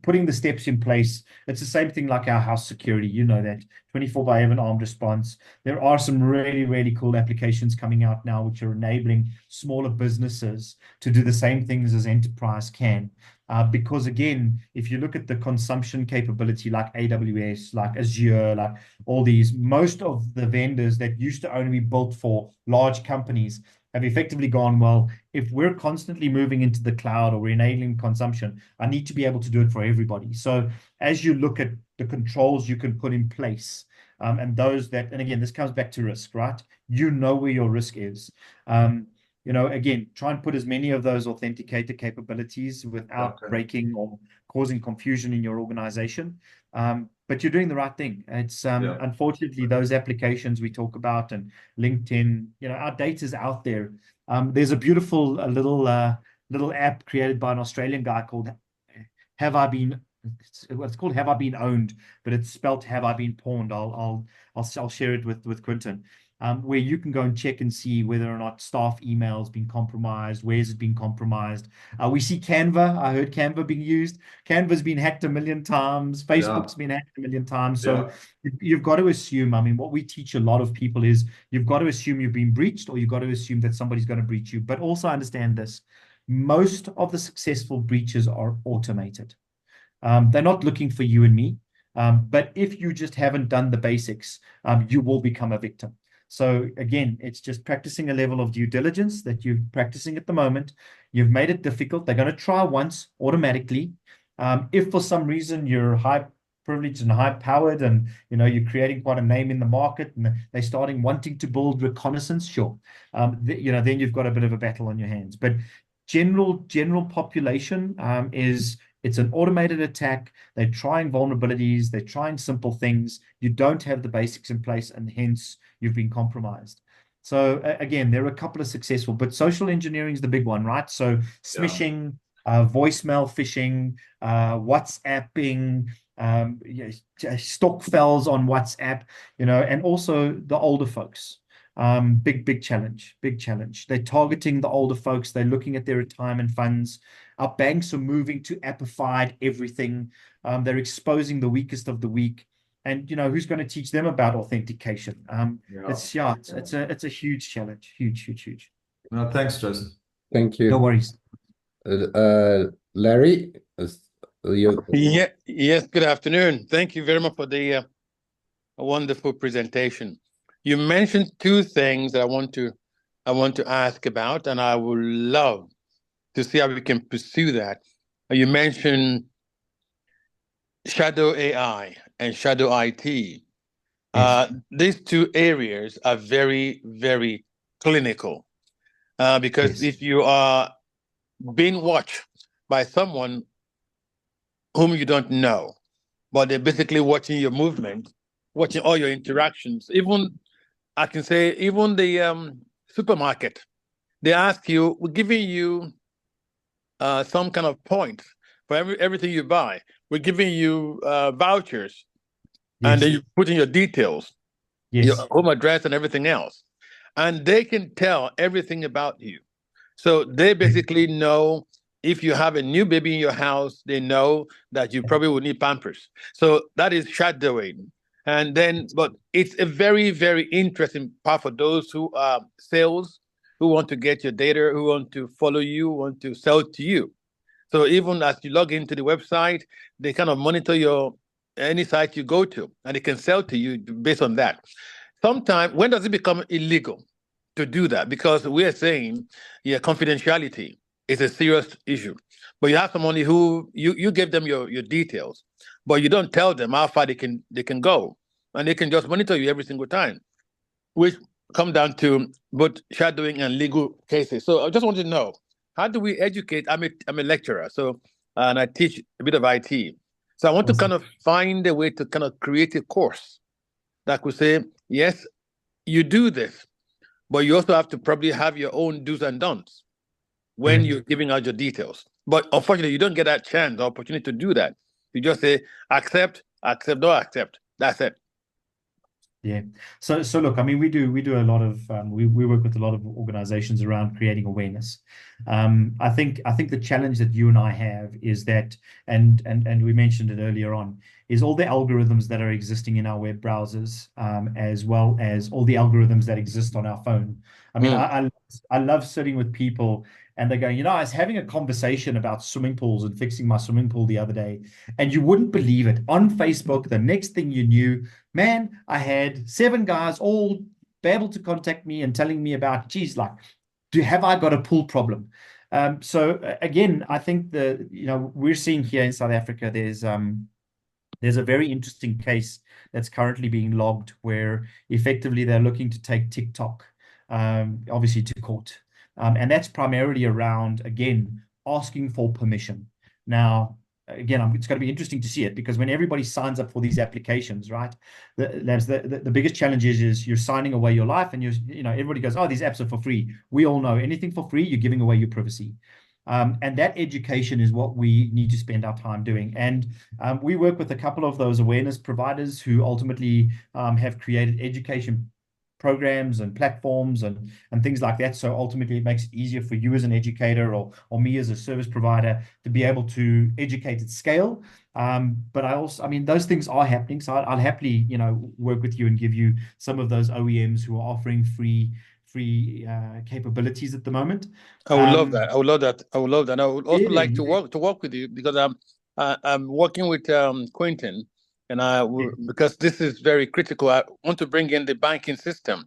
putting the steps in place. It's the same thing like our house security. That 24/7 armed response. There are some really, really cool applications coming out now which are enabling smaller businesses to do the same things as enterprise can. Because again, if you look at the consumption capability like AWS, like Azure, like all these, most of the vendors that used to only be built for large companies have effectively gone, well, if we're constantly moving into the cloud or we're enabling consumption, I need to be able to do it for everybody. So as you look at the controls you can put in place, and again, this comes back to risk, right? Where your risk is. Again, try and put as many of those authenticator capabilities without breaking or causing confusion in your organization. But you're doing the right thing. It's unfortunately those applications we talk about and LinkedIn, our data is out there. There's a beautiful little app created by an Australian guy called Have I Been? It's called Have I Been Owned, but it's spelled Have I Been Pawned. I'll share it with Quinton. Where you can go and check and see whether or not staff emails been compromised, where's it been compromised. We see Canva. I heard Canva being used. Canva's been hacked a million times. Facebook's been hacked a million times. So you've got to assume, I mean, what we teach a lot of people is you've got to assume you've been breached, or you've got to assume that somebody's going to breach you. But also understand this. Most of the successful breaches are automated. They're not looking for you and me. But if you just haven't done the basics, you will become a victim. So again, it's just practicing a level of due diligence that you're practicing at the moment. You've made it difficult. They're going to try once automatically. If for some reason you're high privileged and high powered and you're creating quite a name in the market and they're starting wanting to build reconnaissance, sure. Then you've got a bit of a battle on your hands. But general population it's an automated attack. They're trying vulnerabilities. They're trying simple things. You don't have the basics in place, and hence you've been compromised. So again, there are a couple of successful, but social engineering is the big one, right? So smishing, voicemail phishing, WhatsApping, stock fells on WhatsApp, and also the older folks. Big challenge. They're targeting the older folks. They're looking at their retirement funds. Our banks are moving to appified everything. They're exposing the weakest of the weak. And who's going to teach them about authentication? It's a huge challenge. Huge. No, thanks, Jason. Thank you. No worries. Larry, Yes, good afternoon. Thank you very much for the wonderful presentation. You mentioned two things that I want to ask about, and I would love to see how we can pursue that. You mentioned shadow AI and shadow IT. Yes. These two areas are very, very clinical because if you are being watched by someone whom you don't know, but they're basically watching your movement, watching all your interactions, even the supermarket, they ask you, we're giving you some kind of points for everything you buy. We're giving you vouchers, and then you put in your details, your home address and everything else. And they can tell everything about you. So they basically know if you have a new baby in your house, they know that you probably will need Pampers. So that is shadowing. And then, but it's a very, very interesting part for those who are sales, who want to get your data, who want to follow you, want to sell to you. So even as you log into the website, they kind of monitor your any site you go to, and they can sell to you based on that. Sometimes, when does it become illegal to do that? Because we are saying, yeah, confidentiality is a serious issue. But you have somebody who you give them your details, but you don't tell them how far they can go, and they can just monitor you every single time, which come down to both shadowing and legal cases. So I just want to know, how do we educate? I'm a lecturer, so and I teach a bit of IT. So I want to kind of find a way to kind of create a course that could say, yes, you do this, but you also have to probably have your own do's and don'ts when you're giving out your details. But unfortunately, you don't get that chance or opportunity to do that. You just say, accept, accept, don't accept. That's it. Yeah. So look, I mean, we do a lot of we work with a lot of organizations around creating awareness. I think the challenge that you and I have is that, and we mentioned it earlier on, is all the algorithms that are existing in our web browsers, as well as all the algorithms that exist on our phone. I mean, I love sitting with people and they're going, I was having a conversation about swimming pools and fixing my swimming pool the other day, and you wouldn't believe it. On Facebook, the next thing you knew, man, I had 7 guys all be able to contact me and telling me about, geez, like, have I got a pool problem? So again, I think we're seeing here in South Africa, there's a very interesting case that's currently being logged where effectively they're looking to take TikTok, obviously to court. And that's primarily around, again, asking for permission. Now, again, it's going to be interesting to see it, because when everybody signs up for these applications, right, the biggest challenge is you're signing away your life, and everybody goes, oh, these apps are for free. We all know anything for free, you're giving away your privacy. And that education is what we need to spend our time doing. And we work with a couple of those awareness providers who ultimately have created education programs and platforms and things like that. So ultimately it makes it easier for you as an educator or me as a service provider to be able to educate at scale. But I mean, those things are happening. So I'll happily, work with you and give you some of those OEMs who are offering free capabilities at the moment. I would love that. I would love that. I would love that. I would also like to work with you, because I'm working with Quentin, and because this is very critical. I want to bring in the banking system.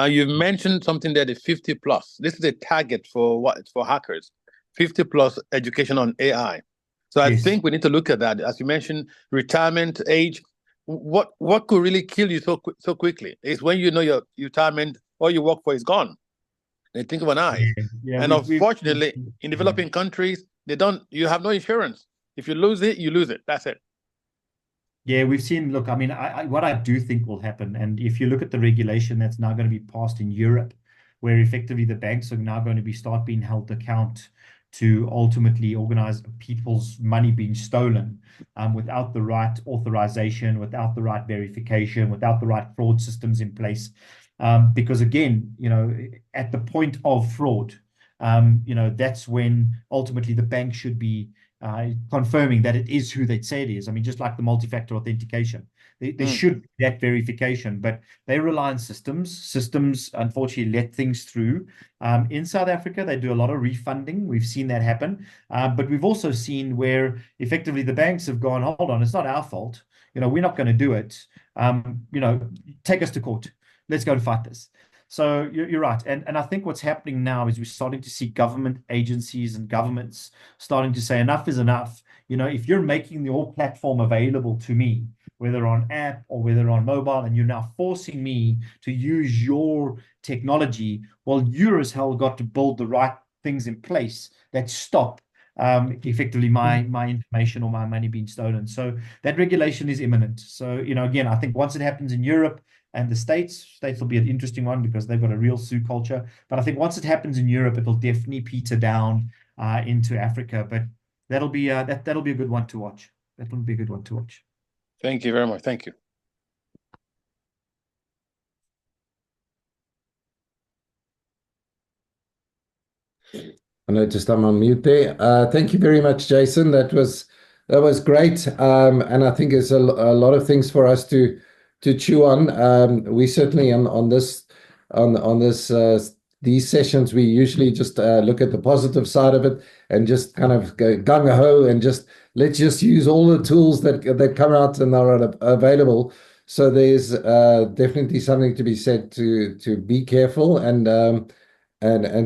You've mentioned something there, the 50 plus. This is a target for hackers. 50 plus education on AI. So I think we need to look at that. As you mentioned, retirement age. What could really kill you so quickly is when your retirement, all you work for is gone. They think of an eye. And unfortunately, in developing countries, you have no insurance. If you lose it, you lose it. That's it. Yeah, we've seen, look, I mean, what I do think will happen, and if you look at the regulation that's now going to be passed in Europe, where effectively the banks are now going to start being held account to ultimately organize people's money being stolen without the right authorization, without the right verification, without the right fraud systems in place. Because again, at the point of fraud, that's when ultimately the bank should be confirming that it is who they say it is. I mean, just like the multi-factor authentication, there should be that verification, but they rely on systems. Systems, unfortunately, let things through. In South Africa, they do a lot of refunding. We've seen that happen. But we've also seen where effectively the banks have gone, hold on, it's not our fault. We're not going to do it. Take us to court. Let's go and fight this. So you're right. And I think what's happening now is we're starting to see government agencies and governments starting to say enough is enough. If you're making your platform available to me, whether on app or whether on mobile, and you're now forcing me to use your technology, well, you as hell got to build the right things in place that stop effectively my information or my money being stolen. So that regulation is imminent. So, again, I think once it happens in Europe, and the States will be an interesting one because they've got a real sue culture. But I think once it happens in Europe, it'll definitely peter down into Africa. But that'll be a good one to watch. That'll be a good one to watch. Thank you very much. Thank you. I noticed I'm on mute there. Thank you very much, Jason. That was great, and I think there's a lot of things for us to chew on. We certainly on this these sessions, we usually just look at the positive side of it and just kind of go gung-ho and just let's just use all the tools that come out and are available. So there's definitely something to be said to be careful and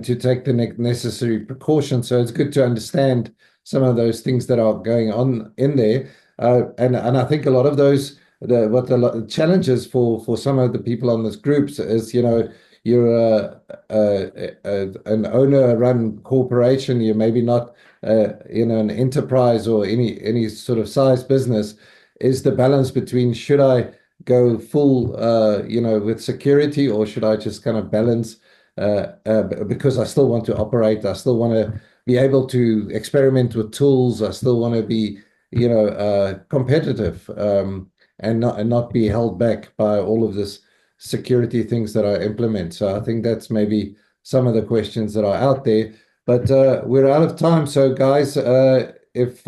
to take the necessary precautions. So it's good to understand some of those things that are going on in there. And I think a lot of those, the challenges for some of the people on this groups is, you're an owner-run corporation. You're maybe not, an enterprise or any sort of size business. Is the balance between should I go full, with security, or should I just kind of balance? Because I still want to operate, I still want to be able to experiment with tools, I still want to be, competitive, and not be held back by all of this security things that I implement. So I think that's maybe some of the questions that are out there. But we're out of time. So guys, if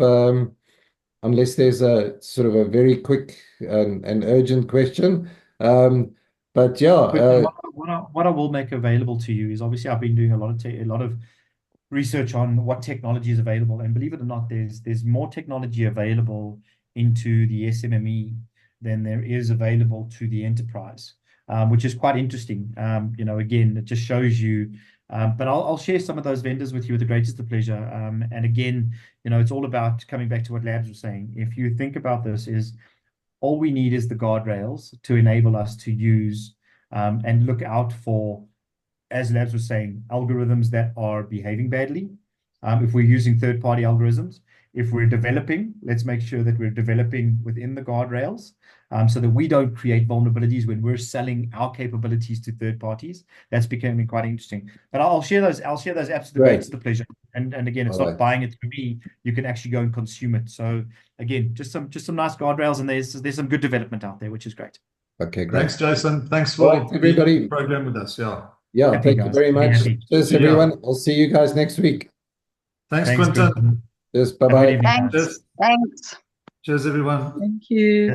unless there's a sort of a very quick and urgent question, but yeah. What I will make available to you is, obviously I've been doing a lot of research on what technology is available, and believe it or not, there's more technology available into the SMME than there is available to the enterprise, which is quite interesting. Again, it just shows you. But I'll share some of those vendors with you with the greatest of pleasure. And again, it's all about coming back to what Labs was saying. If you think about this, is all we need is the guardrails to enable us to use and look out for, as Labs was saying, algorithms that are behaving badly. If we're using third-party algorithms, if we're developing, let's make sure that we're developing within the guardrails, so that we don't create vulnerabilities when we're selling our capabilities to third parties. That's becoming quite interesting. But I'll share those. I'll share those apps to the greatest of pleasure. And again, it's not buying it through me. You can actually go and consume it. So again, just some nice guardrails, and there's some good development out there, which is great. Okay, great. Thanks, Jason. Thanks for everybody. being program with us. Yeah. Yeah, thank you very much. Cheers, everyone. I'll see you guys next week. Thanks, Quentin. Yes, bye-bye. Thanks. Thanks. Cheers, everyone. Thank you.